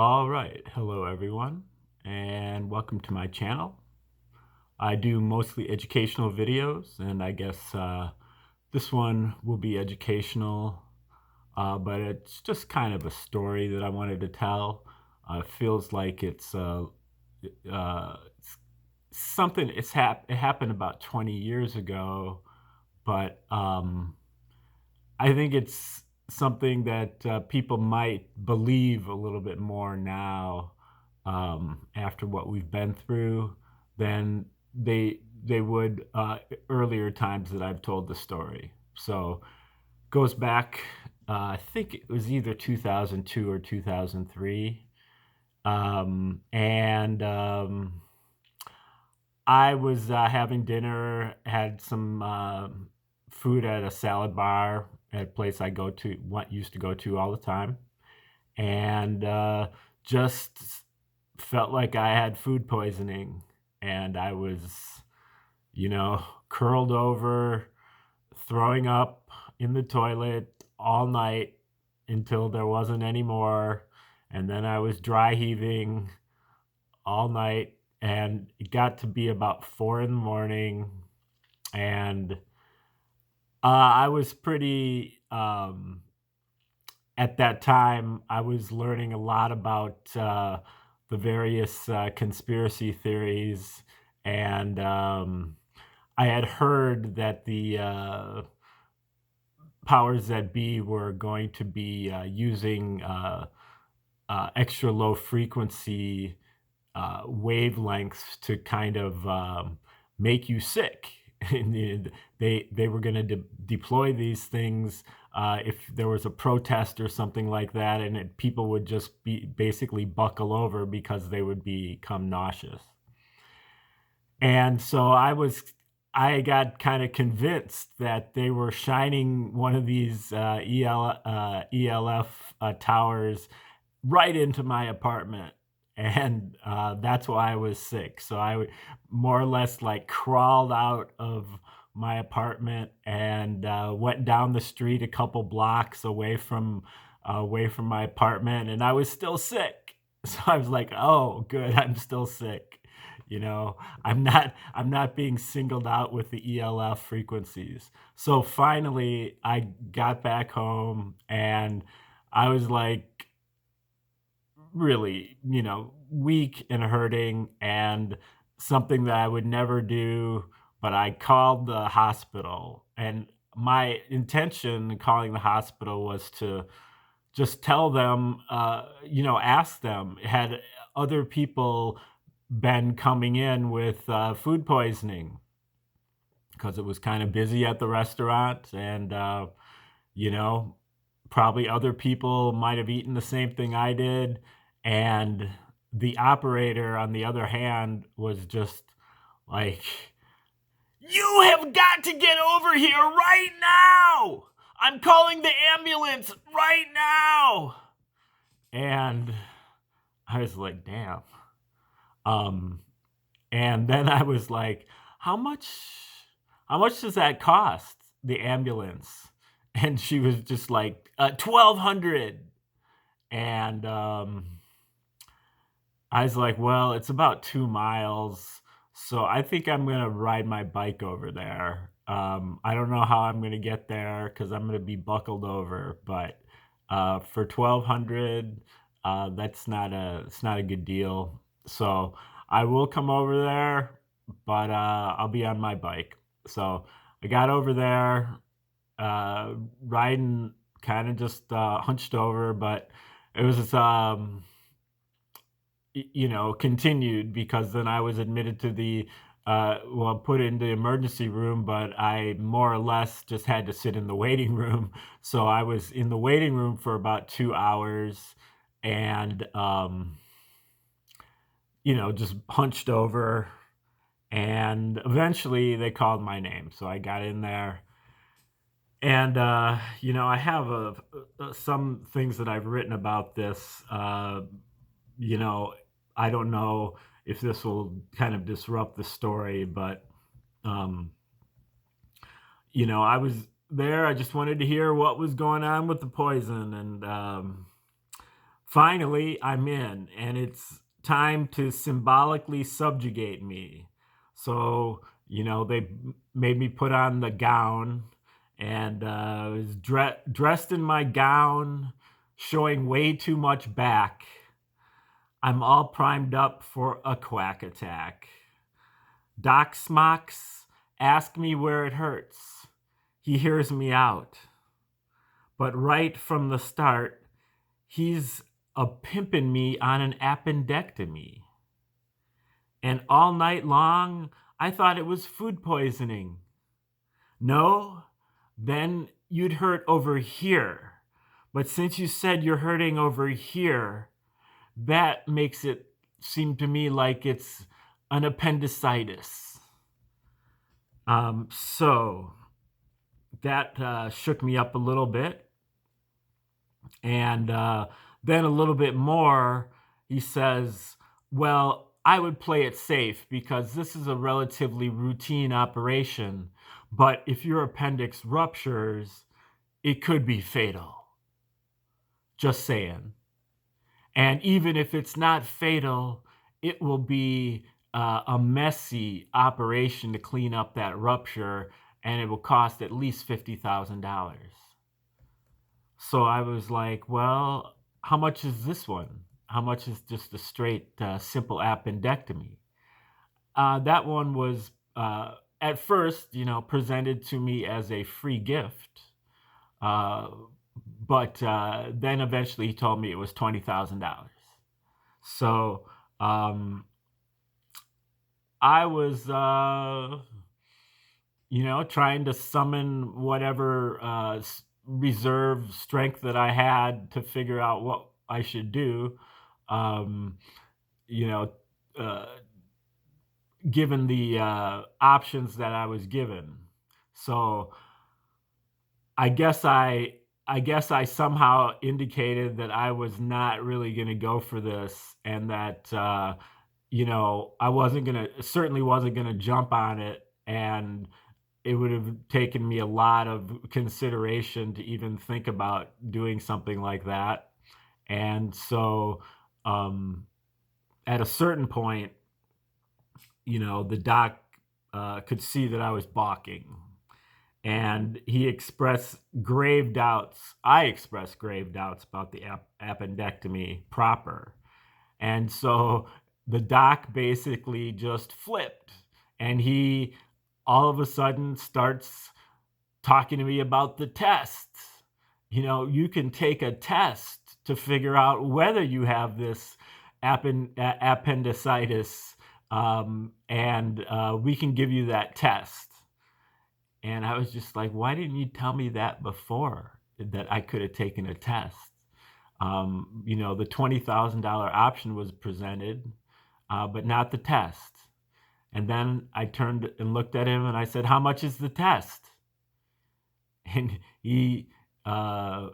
All right. Hello, everyone, and welcome to my channel. I do mostly educational videos, and I guess this one will be educational, but it's just kind of a story that I wanted to tell. It feels like it's something. It happened about 20 years ago, but I think it's something that people might believe a little bit more now after what we've been through than they would earlier times that I've told the story. So goes back, I think it was either 2002 or 2003, and I was having dinner, had some food at a salad bar at a place I go to, what used to go to all the time, and just felt like I had food poisoning, and I was, curled over, throwing up in the toilet all night until there wasn't any more, and then I was dry heaving all night, and it got to be about 4 in the morning, and I was pretty at that time, I was learning a lot about the various conspiracy theories, and I had heard that the powers that be were going to be using extra low frequency wavelengths to kind of make you sick. And they were going to deploy these things if there was a protest or something like that, and people would just be basically buckle over because they would become nauseous. And so I got kind of convinced that they were shining one of these ELF towers right into my apartment. And that's why I was sick. So more or less like crawled out of my apartment and went down the street a couple blocks away from my apartment, and I was still sick. So I was like, "Oh, good, I'm still sick." You know, I'm not being singled out with the ELF frequencies. So finally, I got back home, and I was like really, weak and hurting, and something that I would never do, but I called the hospital, and my intention in calling the hospital was to just tell them, ask them, had other people been coming in with food poisoning? Because it was kind of busy at the restaurant, and you know, probably other people might have eaten the same thing I did. And the operator, on the other hand, was just like, "You have got to get over here right now! I'm calling the ambulance right now!" And I was like, damn. Um, and then I was like, how much how much does that cost, the ambulance? And she was just like, 1,200. And I was like, well, it's about 2 miles. So I think I'm going to ride my bike over there. I don't know how I'm going to get there because I'm going to be buckled over. But for 1,200, it's not a good deal. So I will come over there, but I'll be on my bike. So I got over there, riding kind of just hunched over, but it was continued because then I was admitted to put in the emergency room, but I more or less just had to sit in the waiting room. So I was in the waiting room for about 2 hours, and just hunched over. And eventually they called my name. So I got in there. And, I have some things that I've written about this. You know, I don't know if this will kind of disrupt the story, but, um, I was there. I just wanted to hear what was going on with the poison. And Finally, I'm in, and it's time to symbolically subjugate me. So, they made me put on the gown, and I was dressed in my gown, showing way too much back. I'm all primed up for a quack attack. Doc Smocks ask me where it hurts. He hears me out. But right from the start, he's a pimping me on an appendectomy. And all night long, I thought it was food poisoning. No, then you'd hurt over here. But since you said you're hurting over here, that makes it seem to me like it's an appendicitis. So that shook me up a little bit. And then a little bit more, he says, well, I would play it safe because this is a relatively routine operation. But if your appendix ruptures, it could be fatal. Just saying. And even if it's not fatal, it will be a messy operation to clean up that rupture, and it will cost at least $50,000. So I was like, well, how much is this one? How much is just a straight, simple appendectomy? That one was, at first, presented to me as a free gift. But then eventually he told me it was $20,000. So I was, trying to summon whatever reserve strength that I had to figure out what I should do. Um, you know, uh, Given the options that I was given. So I guess I somehow indicated that I was not really going to go for this, and that I certainly wasn't going to jump on it, and it would have taken me a lot of consideration to even think about doing something like that. And so, um, at a certain point, the doc could see that I was balking, and he expressed grave doubts. I expressed grave doubts about the appendectomy proper. And so the doc basically just flipped, and he all of a sudden starts talking to me about the tests. You can take a test to figure out whether you have this appendicitis, and we can give you that test. And I was just like, why didn't you tell me that before, that I could have taken a test? The $20,000 option was presented, but not the test. And then I turned and looked at him and I said, how much is the test? And uh,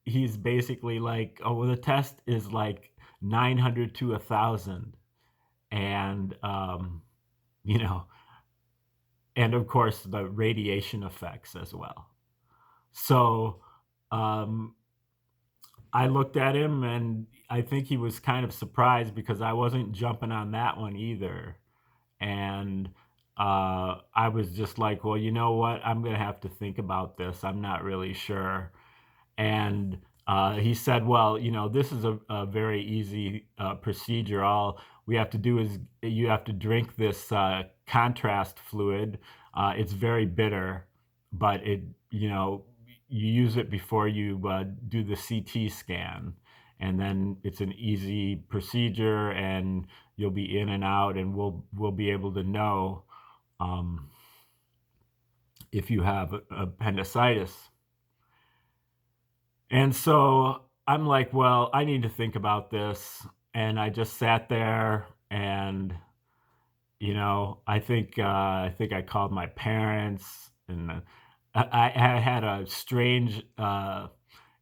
he's basically like, oh, well, the test is like 900 to 1,000. And, you know, and of course the radiation effects as well. So I looked at him, and I think he was kind of surprised because I wasn't jumping on that one either. And I was just like, well, you know what? I'm going to have to think about this. I'm not really sure. And he said, well, this is a very easy procedure. All we have to do is you have to drink this contrast fluid. It's very bitter, but you use it before you do the CT scan. And then it's an easy procedure, and you'll be in and out, and we'll be able to know if you have appendicitis. And so I'm like, well, I need to think about this. And I just sat there, and I think I called my parents, and I had a strange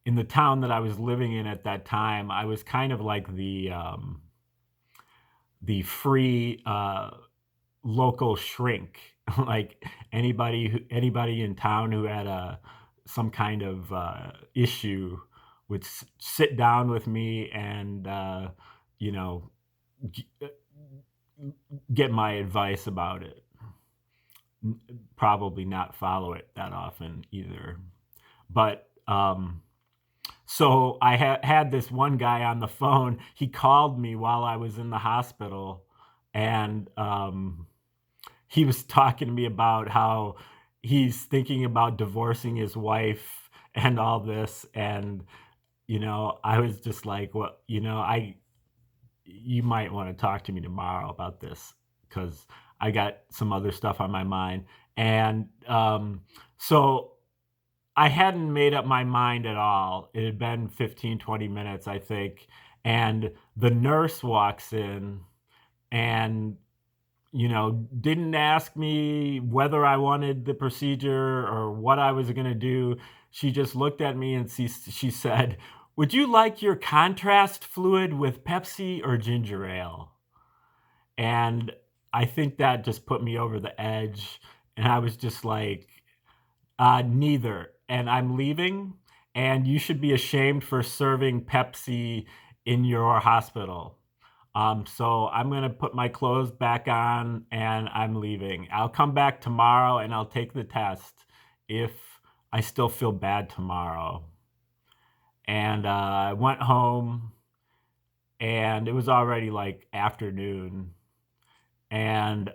in the town that I was living in at that time. I was kind of like the free local shrink, like anybody in town who had some kind of issue would sit down with me and, you know, g- uh, get my advice about it. Probably not follow it that often either. But so I had this one guy on the phone. He called me while I was in the hospital, and he was talking to me about how he's thinking about divorcing his wife and all this. And I was just like, well, I you might want to talk to me tomorrow about this because I got some other stuff on my mind. And so I hadn't made up my mind at all. It had been 15, 20 minutes, I think. And the nurse walks in and, didn't ask me whether I wanted the procedure or what I was going to do. She just looked at me and she said, "Would you like your contrast fluid with Pepsi or ginger ale?" And I think that just put me over the edge. And I was just like, neither. And I'm leaving, and you should be ashamed for serving Pepsi in your hospital. So I'm going to put my clothes back on and I'm leaving. I'll come back tomorrow and I'll take the test if I still feel bad tomorrow. And I went home and it was already like afternoon. And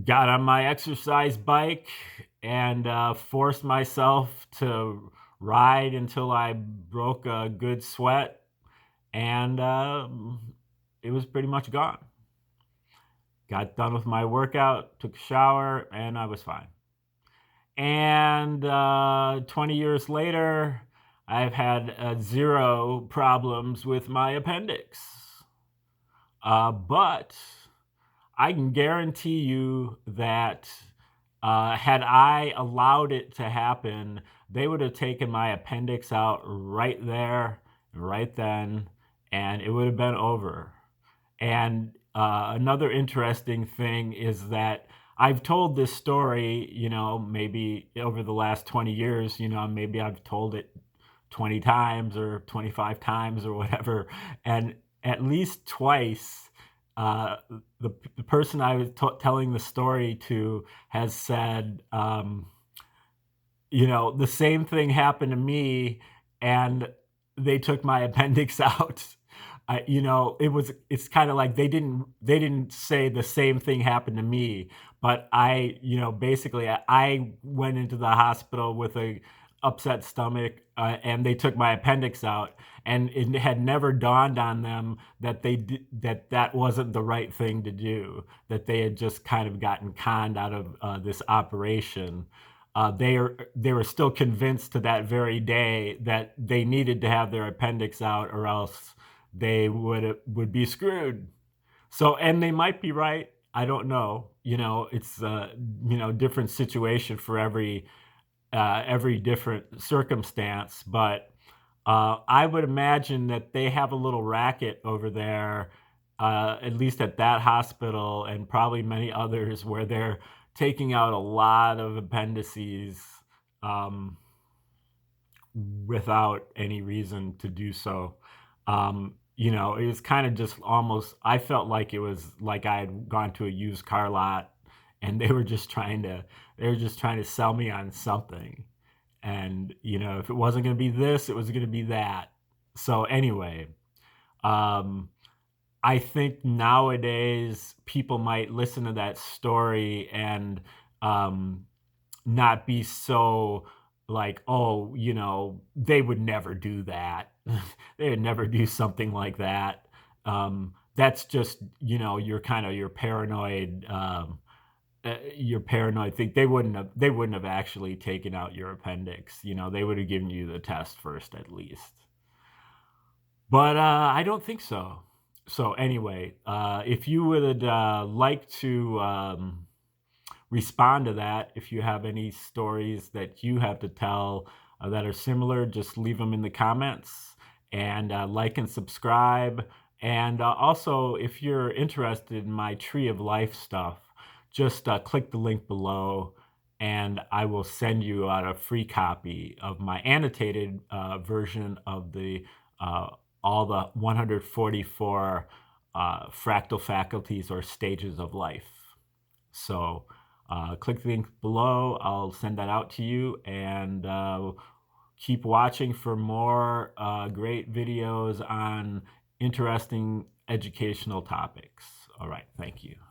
got on my exercise bike and forced myself to ride until I broke a good sweat, and it was pretty much gone. Got done with my workout, took a shower, and I was fine. And 20 years later, I've had zero problems with my appendix. But I can guarantee you that had I allowed it to happen, they would have taken my appendix out right there, right then, and it would have been over. And another interesting thing is that I've told this story, maybe over the last 20 years, maybe I've told it 20 times or 25 times or whatever. And at least twice, uh, the person I was telling the story to has said, the same thing happened to me, and they took my appendix out. It's kind of like they didn't say the same thing happened to me, but basically I went into the hospital with a upset stomach, and they took my appendix out, and it had never dawned on them that that wasn't the right thing to do, that they had just kind of gotten conned out of this operation. They were still convinced to that very day that they needed to have their appendix out, or else they would be screwed. So, and they might be right. I don't know. It's different situation for every different circumstance. But I would imagine that they have a little racket over there, at least at that hospital and probably many others, where they're taking out a lot of appendices um, without any reason to do so. It was kind of just almost, I felt like it was like I had gone to a used car lot and they were just trying to sell me on something. And, if it wasn't going to be this, it was going to be that. So anyway, um, I think nowadays people might listen to that story and um, not be so like, oh, they would never do that. They would never do something like that. That's just, your paranoid thing. They wouldn't have actually taken out your appendix. They would have given you the test first at least. But I don't think so. So anyway, if you would like to respond to that, if you have any stories that you have to tell that are similar, just leave them in the comments, and like and subscribe. And also, if you're interested in my Tree of Life stuff, just click the link below and I will send you out a free copy of my annotated version of the all the 144 fractal faculties or stages of life. So click the link below. I'll send that out to you, and keep watching for more great videos on interesting educational topics. All right, thank you.